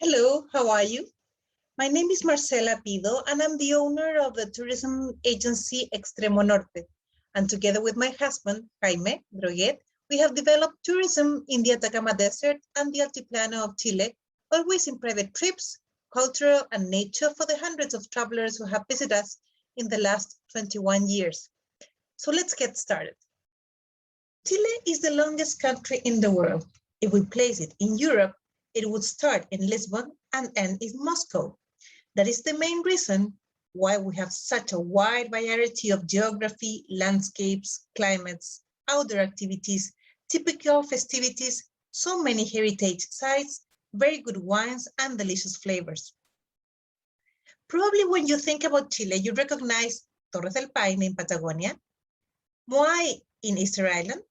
Hello, how are you? My name is Marcela Pido, and I'm the owner of the tourism agency Extremo Norte. And together with my husband, Jaime Droguet, we have developed tourism in the Atacama Desert and the Altiplano of Chile, always in private trips, cultural and nature for the hundreds of travelers who have visited us in the last 21 years. So let's get started. Chile is the longest country in the world. If we place it in Europe, it would start in Lisbon and end in Moscow. That is the main reason why we have such a wide variety of geography, landscapes, climates, outdoor activities, typical festivities, so many heritage sites, very good wines, and delicious flavors. Probably when you think about Chile, you recognize Torres del Paine in Patagonia, Moai in Easter Island,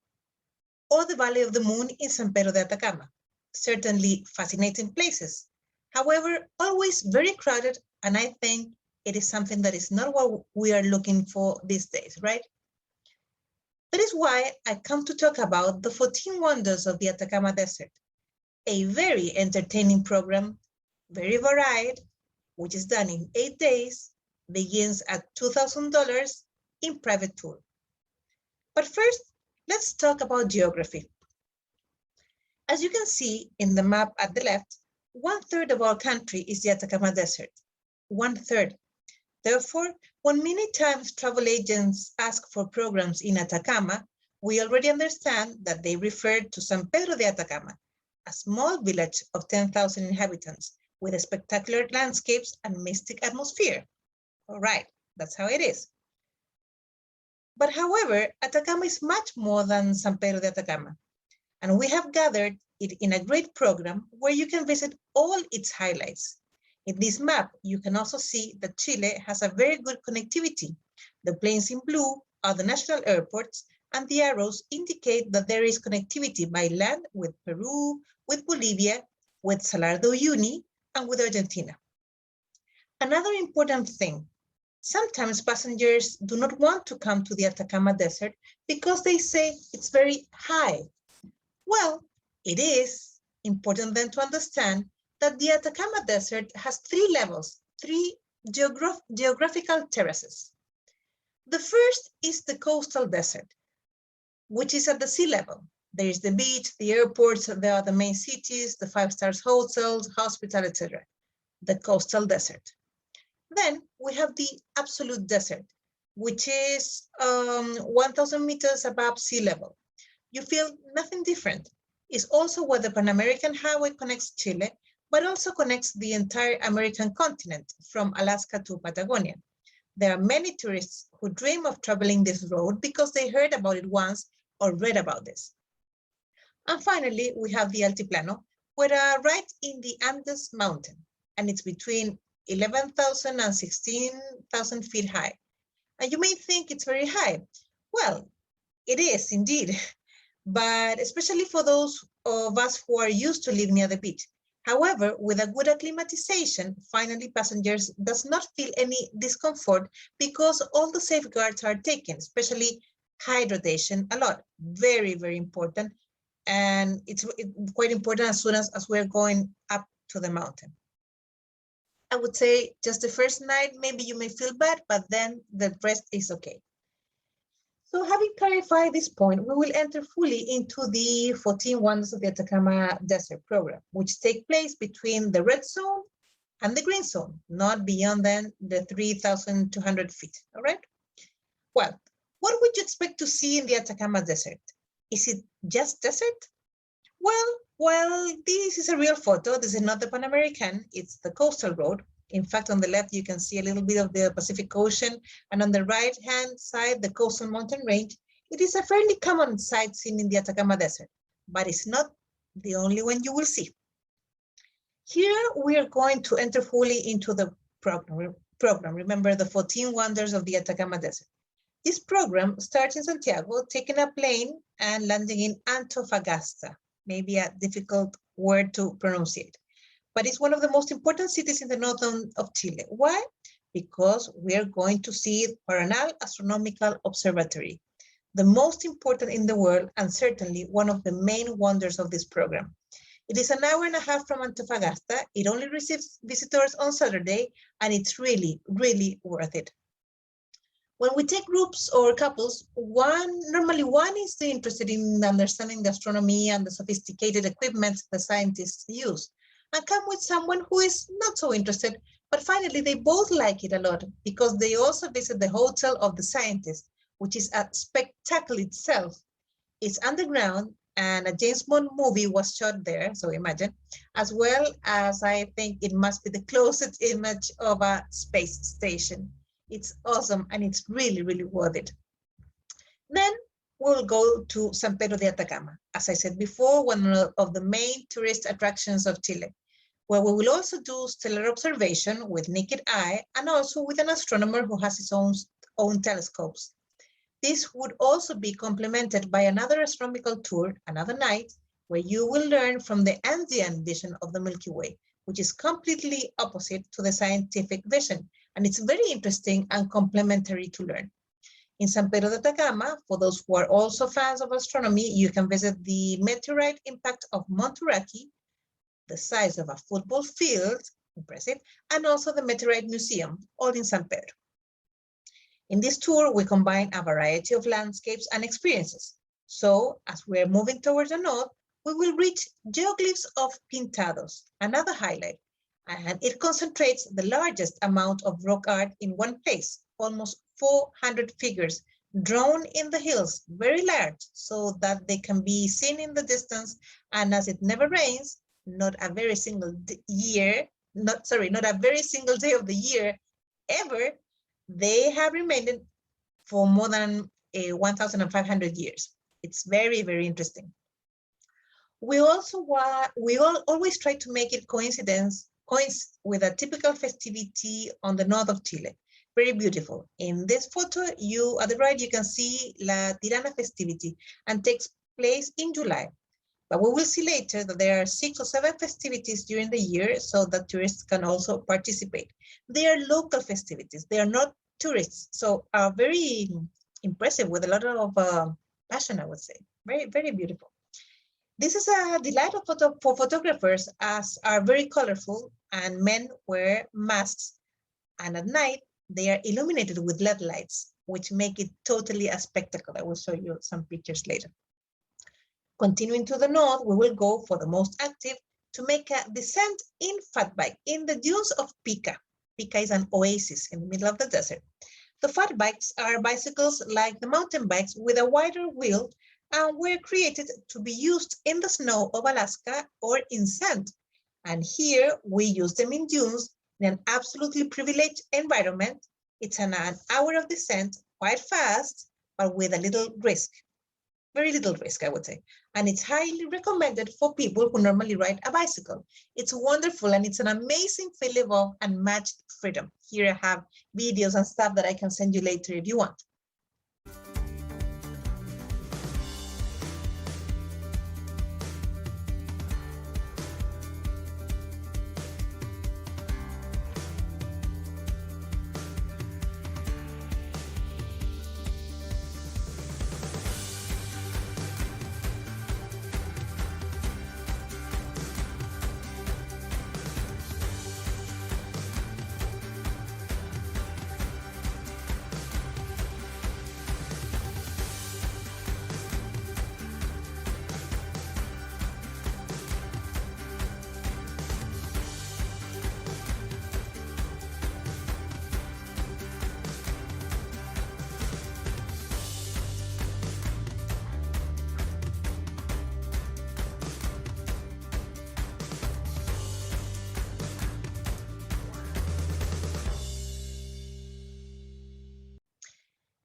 or the Valley of the Moon in San Pedro de Atacama. Certainly fascinating places. However, always very crowded, and I think it is something that is not what we are looking for these days, right? That is why I come to talk about the 14 wonders of the Atacama Desert, a very entertaining program, very varied, which is done in 8 days, begins at $2,000 in private tour. But first, let's talk about geography. As you can see in the map at the left, 1/3 of our country is the Atacama Desert. 1/3. Therefore, when many times travel agents ask for programs in Atacama, we already understand that they refer to San Pedro de Atacama, a small village of 10,000 inhabitants with spectacular landscapes and mystic atmosphere. All right, that's how it is. But however, Atacama is much more than San Pedro de Atacama. And we have gathered it in a great program where you can visit all its highlights. In this map, you can also see that Chile has a very good connectivity. The plains in blue are the national airports, and the arrows indicate that there is connectivity by land with Peru, with Bolivia, with Salar de Uyuni, and with Argentina. Another important thing, sometimes passengers do not want to come to the Atacama Desert because they say it's very high. Well, it is important then to understand that the Atacama Desert has 3 levels, 3 geographical terraces. The first is the coastal desert, which is at the sea level. There is the beach, the airports, there are the main cities, the 5-star hotels, hospital, etc. The coastal desert. Then we have the absolute desert, which is 1,000 meters above sea level. You feel nothing different. It's also where the Pan American Highway connects Chile, but also connects the entire American continent from Alaska to Patagonia. There are many tourists who dream of traveling this road because they heard about it once or read about this. And finally, we have the Altiplano, right in the Andes mountain, and it's between 11,000 and 16,000 feet high. And you may think it's very high. Well, it is indeed, but especially for those of us who are used to live near the beach. However, with a good acclimatization, finally passengers does not feel any discomfort because all the safeguards are taken, especially hydration a lot, very, very important. And it's quite important as soon as we're going up to the mountain. I would say just the first night, maybe you may feel bad, but then the rest is okay. So having clarified this point, we will enter fully into the 14 wonders of the Atacama Desert program, which take place between the red zone and the green zone, not beyond then the 3,200 feet, all right? Well, what would you expect to see in the Atacama Desert? Is it just desert? Well, this is a real photo. This is not the Pan American, it's the coastal road. In fact, on the left, you can see a little bit of the Pacific Ocean, and on the right-hand side, the coastal mountain range. It is a fairly common sight seen in the Atacama Desert, but it's not the only one you will see. Here, we are going to enter fully into the program. Remember the 14 wonders of the Atacama Desert. This program starts in Santiago, taking a plane and landing in Antofagasta, maybe a difficult word to pronounce, but it's one of the most important cities in the northern of Chile. Why? Because we are going to see Paranal Astronomical Observatory, the most important in the world and certainly one of the main wonders of this program. It is an hour and a half from Antofagasta. It only receives visitors on Saturday, and it's really, really worth it. When we take groups or couples, normally one is interested in understanding the astronomy and the sophisticated equipment the scientists use, and come with someone who is not so interested, but finally they both like it a lot because they also visit the Hotel of the Scientists, which is a spectacle itself. It's underground, and a James Bond movie was shot there, so imagine, as well as I think it must be the closest image of a space station. It's awesome, and it's really, really worth it. Then we'll go to San Pedro de Atacama. As I said before, one of the main tourist attractions of Chile, where we will also do stellar observation with naked eye and also with an astronomer who has his own telescopes. This would also be complemented by another astronomical tour, another night, where you will learn from the Andean vision of the Milky Way, which is completely opposite to the scientific vision. And it's very interesting and complementary to learn. In San Pedro de Atacama, for those who are also fans of astronomy, you can visit the meteorite impact of Monturaqui, the size of a football field, impressive, and also the Meteorite Museum, all in San Pedro. In this tour, we combine a variety of landscapes and experiences. So, as we're moving towards the north, we will reach geoglyphs of Pintados, another highlight, and it concentrates the largest amount of rock art in one place, almost 400 figures drawn in the hills, very large, so that they can be seen in the distance. And as it never rains, not a very single day of the year ever, they have remained for more than 1,500 years. It's very, very interesting. We always try to make it coincide with a typical festivity on the north of Chile. Very beautiful. In this photo, at the right, you can see La Tirana festivity, and takes place in July. But we will see later that there are 6 or 7 festivities during the year so that tourists can also participate. They are local festivities. They are not tourists, so are very impressive with a lot of passion, I would say. Very, very beautiful. This is a delight for photographers, as are very colorful, and men wear masks, and at night they are illuminated with LED lights, which make it totally a spectacle. I will show you some pictures later. Continuing to the north, we will go for the most active to make a descent in fat bike in the dunes of Pica. Pica is an oasis in the middle of the desert. The fat bikes are bicycles like the mountain bikes with a wider wheel, and were created to be used in the snow of Alaska or in sand. And here we use them in dunes in an absolutely privileged environment. It's an hour of descent, quite fast, but with a little risk. Very little risk, I would say. And it's highly recommended for people who normally ride a bicycle. It's wonderful, and it's an amazing feeling of unmatched freedom. Here I have videos and stuff that I can send you later if you want.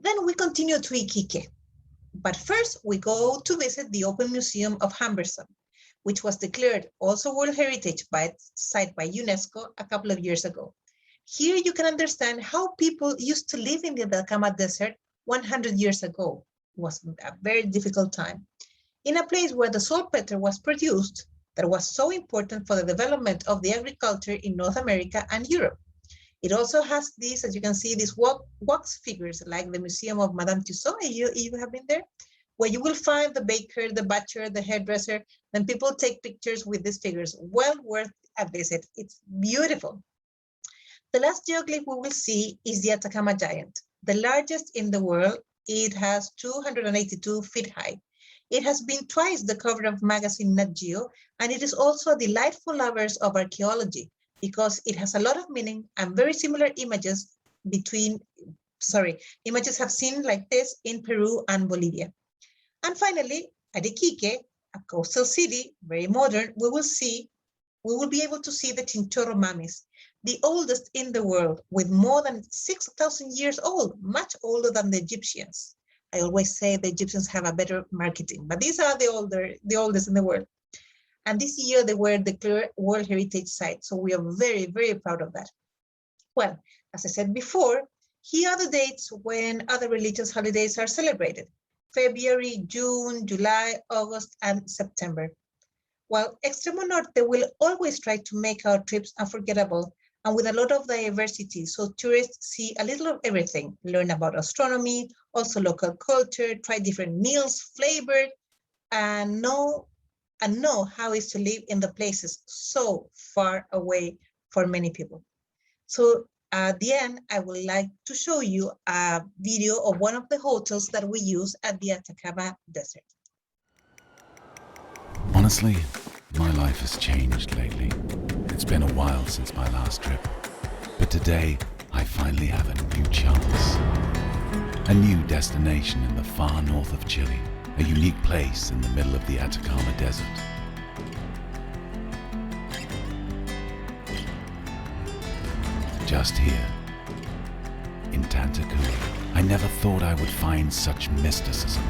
Then we continue to Iquique. But first, we go to visit the Open Museum of Humberston, which was declared also World Heritage Site by UNESCO a couple of years ago. Here you can understand how people used to live in the Atacama Desert 100 years ago. It was a very difficult time. In a place where the saltpeter was produced, that was so important for the development of the agriculture in North America and Europe. It also has these, as you can see, these wax figures like the Museum of Madame Tussauds, you have been there, where you will find the baker, the butcher, the hairdresser. Then people take pictures with these figures. Well worth a visit. It's beautiful. The last geoglyph we will see is the Atacama Giant, the largest in the world. It has 282 feet high. It has been twice the cover of magazine Nat Geo, and it is also a delightful lovers of archaeology because it has a lot of meaning and very similar images images have seen like this in Peru and Bolivia. And finally, at Iquique, a coastal city, very modern, we will be able to see the Chinchorro mummies, the oldest in the world, with more than 6,000 years old, much older than the Egyptians. I always say the Egyptians have a better marketing, but these are the oldest in the world. And this year they were declared World Heritage Site, so we are very, very proud of that. Well, as I said before, here are the dates when other religious holidays are celebrated: February, June, July, August, and September. While Extremo Norte will always try to make our trips unforgettable and with a lot of diversity, so tourists see a little of everything, learn about astronomy, also local culture, try different meals, flavor, and know how it is to live in the places so far away for many people. So at the end, I would like to show you a video of one of the hotels that we use at the Atacama Desert. Honestly, my life has changed lately. It's been a while since my last trip, but today I finally have a new chance. A new destination in the far north of Chile, a unique place in the middle of the Atacama Desert. Just here, in Tantacuri, I never thought I would find such mysticism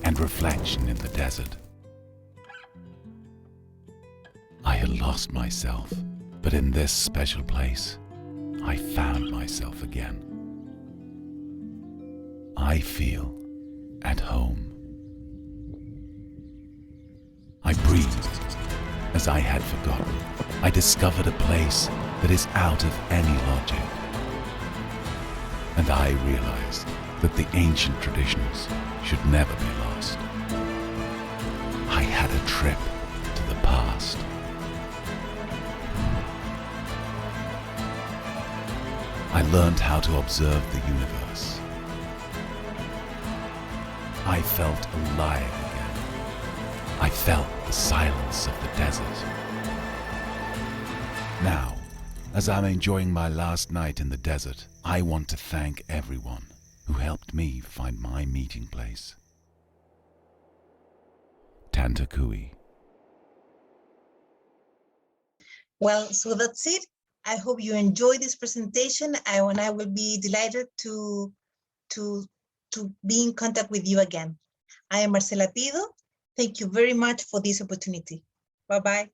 and reflection in the desert. I had lost myself, but in this special place, I found myself again. I feel at home. I breathed as I had forgotten. I discovered a place that is out of any logic. And I realized that the ancient traditions should never be lost. I had a trip to the past. I learned how to observe the universe. I felt alive again. I felt the silence of the desert. Now, as I'm enjoying my last night in the desert, I want to thank everyone who helped me find my meeting place. Tantacuri. Well, so that's it. I hope you enjoy this presentation, and I will be delighted to be in contact with you again. I am Marcela Pido. Thank you very much for this opportunity. Bye-bye.